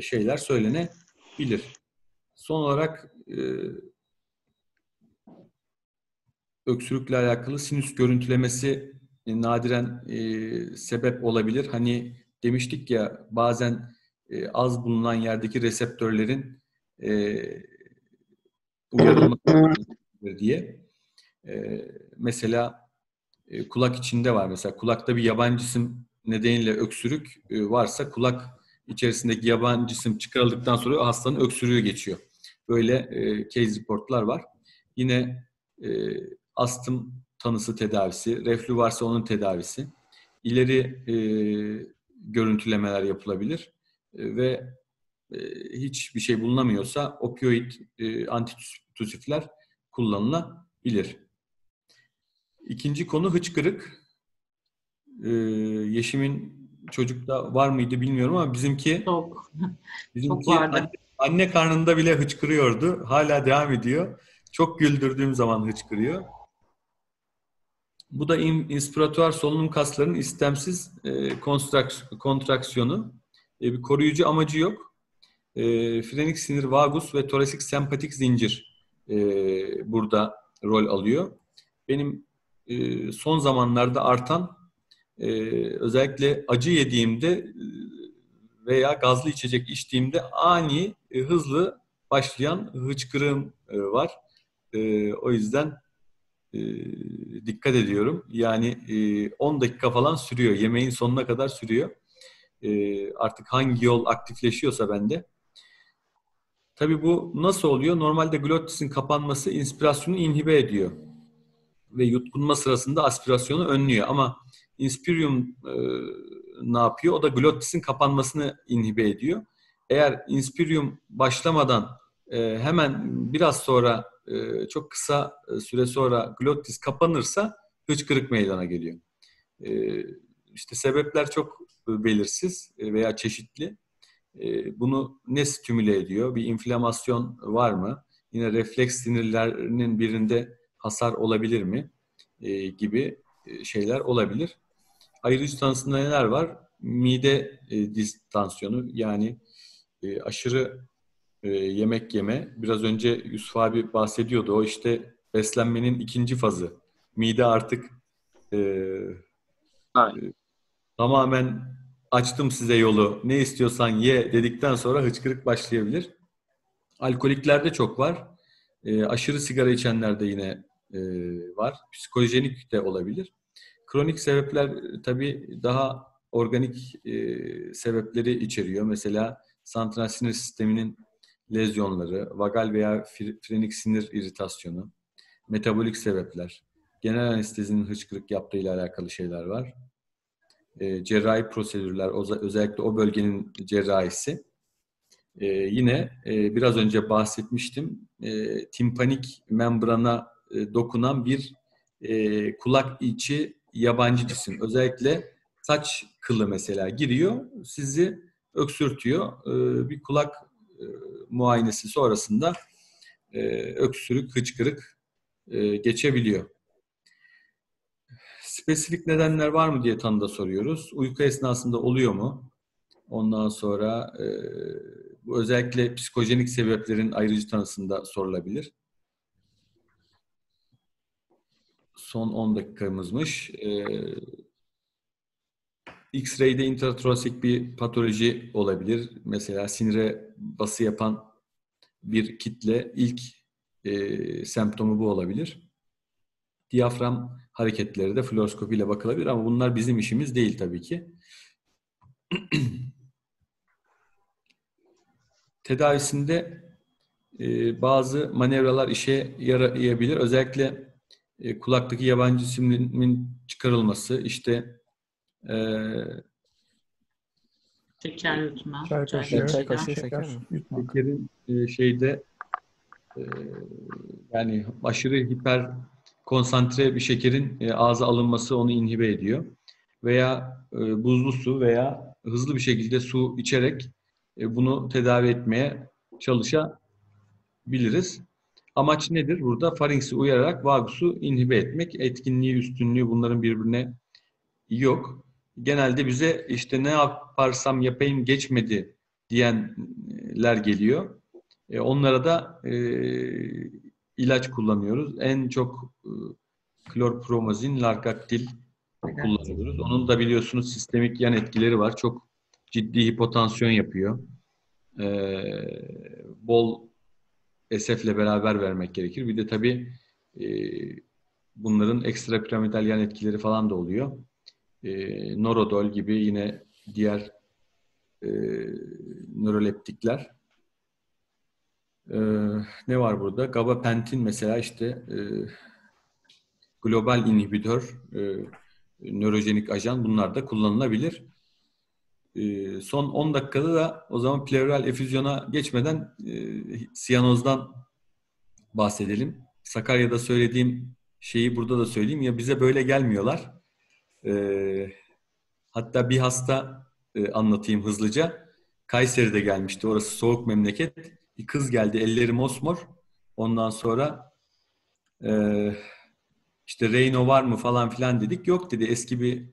şeyler söylenebilir. Son olarak öksürükle alakalı sinüs görüntülemesi nadiren sebep olabilir. Hani demiştik ya, bazen az bulunan yerdeki reseptörlerin uyarılması diye. Mesela kulak içinde var. Mesela kulakta bir yabancı cisim nedeniyle öksürük varsa, kulak içerisindeki yabancı cisim çıkarıldıktan sonra hastanın öksürüğü geçiyor. Böyle case reportlar var. Yine astım tanısı tedavisi, reflü varsa onun tedavisi, ileri görüntülemeler yapılabilir ve hiçbir şey bulunamıyorsa opioid antitüsifler kullanılabilir. İkinci konu hıçkırık. Yeşim'in çocukta var mıydı bilmiyorum ama bizimki Çok vardı. anne karnında bile hıçkırıyordu. Hala devam ediyor. Çok güldürdüğüm zaman hıçkırıyor. Bu da inspiratuar solunum kaslarının istemsiz kontraksiyonu. Bir koruyucu amacı yok. Frenik sinir vagus ve torasik sempatik zincir burada rol alıyor. Benim son zamanlarda artan, özellikle acı yediğimde veya gazlı içecek içtiğimde ani, hızlı başlayan hıçkırığım var. O yüzden dikkat ediyorum. Yani 10 dakika falan sürüyor. Yemeğin sonuna kadar sürüyor. Artık hangi yol aktifleşiyorsa bende. Tabii bu nasıl oluyor? Normalde glottisin kapanması inspirasyonu inhibe ediyor. Ve yutkunma sırasında aspirasyonu önlüyor. Ama inspirium ne yapıyor? O da glottisin kapanmasını inhibe ediyor. Eğer inspirium başlamadan hemen biraz sonra, çok kısa süre sonra glottis kapanırsa hıçkırık meydana geliyor. İşte sebepler çok belirsiz veya çeşitli. Bunu ne stimüle ediyor? Bir inflamasyon var mı? Yine refleks sinirlerinin birinde hasar olabilir mi? Gibi şeyler olabilir. Ayrıcı tanısında neler var? Mide distansiyonu, yani aşırı yemek yeme. Biraz önce Yusuf abi bahsediyordu. O işte beslenmenin ikinci fazı. Mide artık e, tamamen açtım size yolu, ne istiyorsan ye dedikten sonra hıçkırık başlayabilir. Alkoliklerde çok var. Aşırı sigara içenlerde yine var. Psikojenik de olabilir. Kronik sebepler tabii daha organik sebepleri içeriyor. Mesela santral sinir sisteminin lezyonları, vagal veya frenik sinir iritasyonu, metabolik sebepler, genel anestezinin hıçkırık yaptığıyla alakalı şeyler var. Cerrahi prosedürler, özellikle o bölgenin cerrahisi. Yine biraz önce bahsetmiştim, timpanik membrana dokunan bir kulak içi yabancı cisim. Özellikle saç kılı mesela giriyor, sizi öksürtüyor. Bir kulak muayenesi sonrasında öksürük, hıçkırık geçebiliyor. Spesifik nedenler var mı diye tanıda soruyoruz. Uyku esnasında oluyor mu? Ondan sonra bu özellikle psikojenik sebeplerin ayrıcı tanısında sorulabilir. Son 10 dakikamızmış. X-ray'de intratorasik bir patoloji olabilir. Mesela sinire bası yapan bir kitle, ilk semptomu bu olabilir. Diyafram hareketleri de fluoroskopi ile bakılabilir ama bunlar bizim işimiz değil tabii ki. Tedavisinde bazı manevralar işe yarayabilir. Özellikle kulaktaki yabancı cismin çıkarılması, işte Şeker yutma. Çay kaşığı, Çay kaşığı şeker yutmak. şekerin şeyde yani aşırı hiper konsantre bir şekerin ağza alınması onu inhibe ediyor. Veya buzlu su veya hızlı bir şekilde su içerek bunu tedavi etmeye çalışabiliriz. Amaç nedir? Burada faringsi uyararak vagusu inhibe etmek. Etkinliği, üstünlüğü bunların birbirine yok. Genelde bize işte ne yaparsam yapayım geçmedi diyenler geliyor. Onlara da ilaç kullanıyoruz. En çok klorpromazin, largaktil kullanıyoruz. Onun da biliyorsunuz sistemik yan etkileri var. Çok ciddi hipotansiyon yapıyor. Bol SF'le beraber vermek gerekir. Bir de tabii bunların ekstrapiramidal yan etkileri falan da oluyor. Norodol gibi yine diğer nöroleptikler. Ne var burada? Gabapentin mesela işte global inhibitör, nörojenik ajan, bunlar da kullanılabilir. Son 10 dakikada da o zaman pleural efüzyona geçmeden siyanozdan bahsedelim. Sakarya'da söylediğim şeyi burada da söyleyeyim. Ya bize böyle gelmiyorlar. Hatta bir hasta anlatayım hızlıca. Kayseri'de gelmişti. Orası soğuk memleket. Bir kız geldi. Elleri mosmor. Ondan sonra işte Rayno var mı falan filan dedik. Yok dedi. Eski bir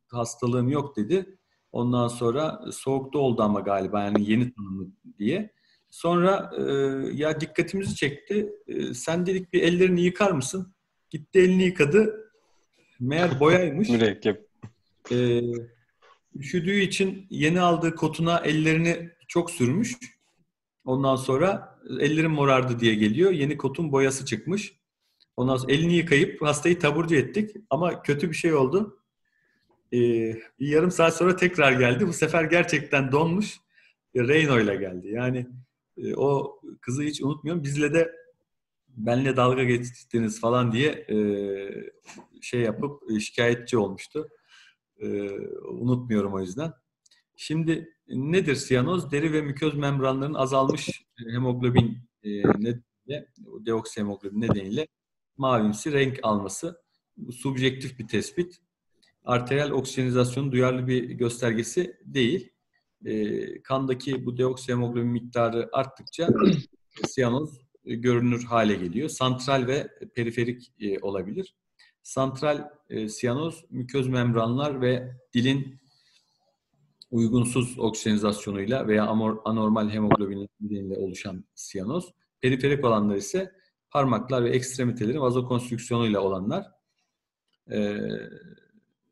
hastalığım yok dedi. Ondan sonra soğukta oldu ama galiba, yani yeni tanımlı diye. Sonra ya dikkatimizi çekti. Sen dedik bir ellerini yıkar mısın? Gitti elini yıkadı. Meğer boyaymış. Mürekkep. Üşüdüğü için yeni aldığı kotuna ellerini çok sürmüş. Ondan sonra ellerim morardı diye geliyor. Yeni kotun boyası çıkmış. Ondan sonra elini yıkayıp hastayı taburcu ettik. Ama kötü bir şey oldu. Bir yarım saat sonra tekrar geldi. Bu sefer gerçekten donmuş. Reyno ile geldi. Yani o kızı hiç unutmuyorum. Benle dalga geçtiniz falan diye şey yapıp şikayetçi olmuştu. Unutmuyorum o yüzden. Şimdi nedir siyanoz? Deri ve müköz membranların azalmış hemoglobin nedeniyle, deoksihemoglobin nedeniyle mavimsi renk alması. Bu subjektif bir tespit. Arteriyel oksijenizasyonun duyarlı bir göstergesi değil. Kandaki bu deoksihemoglobin miktarı arttıkça siyanoz görünür hale geliyor. Santral ve periferik olabilir. Santral siyanoz, müköz membranlar ve dilin uygunsuz oksijenizasyonuyla veya anormal hemoglobin nedeniyle oluşan siyanoz. Periferik olanlar ise parmaklar ve ekstremitelerin vazokonstrüksiyonuyla olanlar.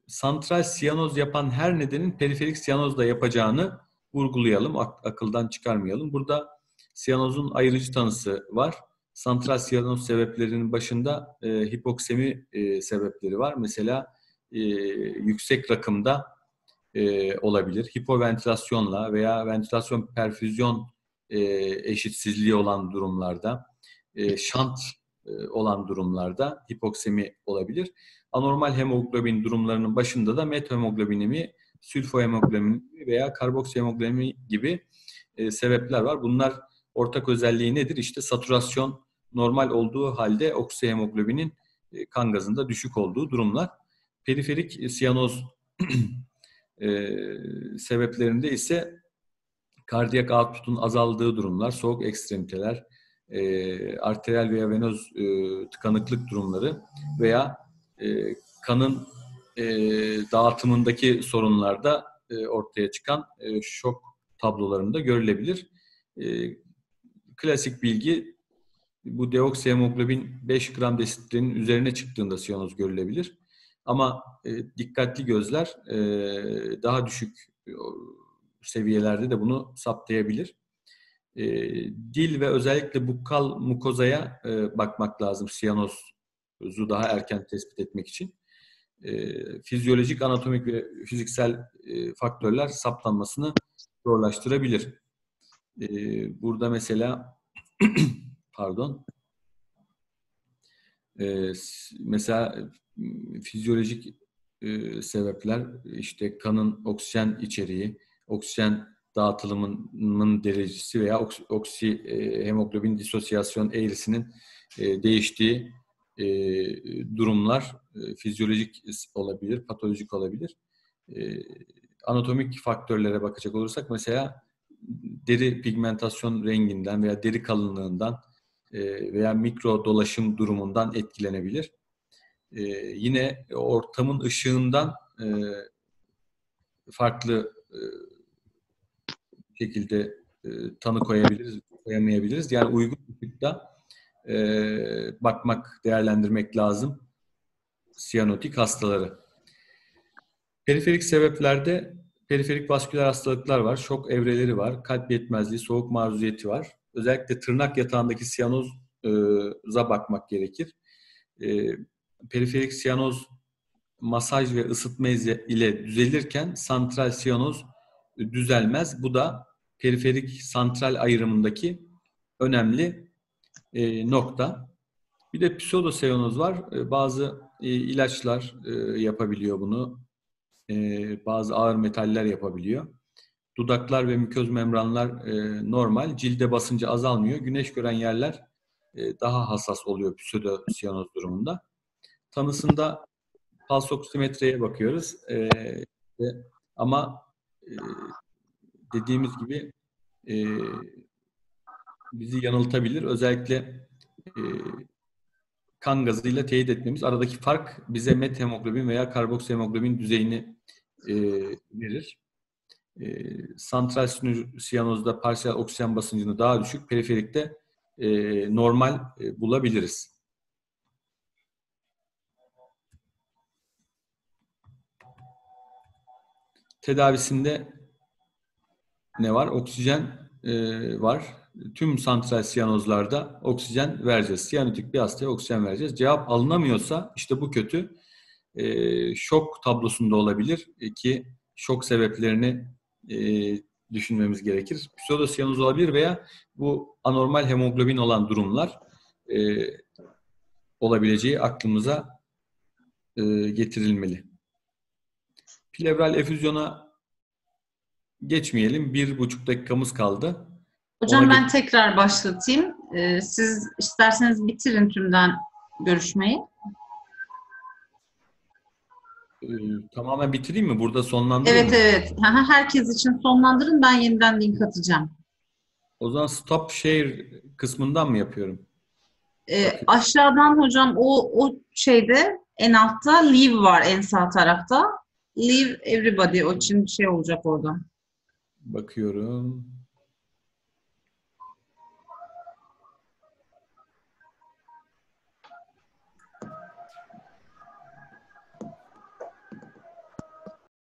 Santral siyanoz yapan her nedenin periferik siyanoz da yapacağını vurgulayalım, akıldan çıkarmayalım. Burada siyanozun ayrıcı tanısı var. Santral siyanoz sebeplerinin başında hipoksemi sebepleri var. Mesela yüksek rakımda olabilir. Hipoventilasyonla veya ventilasyon perfüzyon eşitsizliği olan durumlarda, şant olan durumlarda hipoksemi olabilir. Anormal hemoglobin durumlarının başında da methemoglobinemia, sülfohemoglobinemi veya karboksihemoglobinemi gibi sebepler var. Bunlar ortak özelliği nedir? İşte saturasyon normal olduğu halde oksihemoglobinin kan gazında düşük olduğu durumlar. Periferik siyanoz sebeplerinde ise kardiyak output'un azaldığı durumlar, soğuk ekstremiteler, arteriyel veya venöz tıkanıklık durumları veya kanın dağıtımındaki sorunlarda ortaya çıkan şok tablolarında görülebilir. Klasik bilgi, bu deoksihemoglobin 5 gram desilitrenin üzerine çıktığında siyanoz görülebilir. Ama dikkatli gözler daha düşük seviyelerde de bunu saptayabilir. Dil ve özellikle bukal mukozaya bakmak lazım siyanozu daha erken tespit etmek için. Fizyolojik, anatomik ve fiziksel faktörler saptanmasını zorlaştırabilir. Burada mesela pardon, mesela fizyolojik sebepler, işte kanın oksijen içeriği, oksijen dağıtılımının derecesi veya hemoglobin disosyasyon eğrisinin değiştiği durumlar fizyolojik olabilir, patolojik olabilir. Anatomik faktörlere bakacak olursak mesela deri pigmentasyon renginden veya deri kalınlığından veya mikro dolaşım durumundan etkilenebilir. Yine ortamın ışığından farklı şekilde tanı koyabiliriz, koyamayabiliriz. Yani uygun ışıkta bakmak, değerlendirmek lazım siyanotik hastaları. Periferik sebeplerde periferik vasküler hastalıklar var, şok evreleri var, kalp yetmezliği, soğuk maruziyeti var. Özellikle tırnak yatağındaki siyanoza bakmak gerekir. Periferik siyanoz masaj ve ısıtma ile düzelirken santral siyanoz düzelmez. Bu da periferik santral ayrımındaki önemli nokta. Bir de pseudosiyanoz var. Bazı ilaçlar yapabiliyor bunu. Bazı ağır metaller yapabiliyor. Dudaklar ve müköz membranlar normal. Cilde basıncı azalmıyor. Güneş gören yerler daha hassas oluyor pseudosiyanoz durumunda. Tanısında pulse oksimetreye bakıyoruz. Ama dediğimiz gibi bizi yanıltabilir. Özellikle kan gazıyla teyit etmemiz. Aradaki fark bize methemoglobin veya karboksihemoglobin düzeyini verir. Santral siyanozda parsiyel oksijen basıncını daha düşük, periferikte normal bulabiliriz. Tedavisinde ne var? Oksijen var. Tüm santral siyanozlarda oksijen vereceğiz. Siyanotik bir hastaya oksijen vereceğiz. Cevap alınamıyorsa işte bu kötü. Şok tablosunda olabilir ki şok sebeplerini düşünmemiz gerekir. Pseudosiyanoz olabilir veya bu anormal hemoglobin olan durumlar olabileceği aklımıza getirilmeli. Plevral efüzyona geçmeyelim. 1,5 dakikamız kaldı. Hocam ben tekrar başlatayım. Siz isterseniz bitirin tümden görüşmeyi. Tamamen bitireyim mi? Burada sonlandırayım mı? Evet. Herkes için sonlandırın. Ben yeniden link atacağım. O zaman stop share kısmından mı yapıyorum? Aşağıdan hocam o şeyde en altta leave var en sağ tarafta. Leave everybody o için şey olacak orada. Bakıyorum.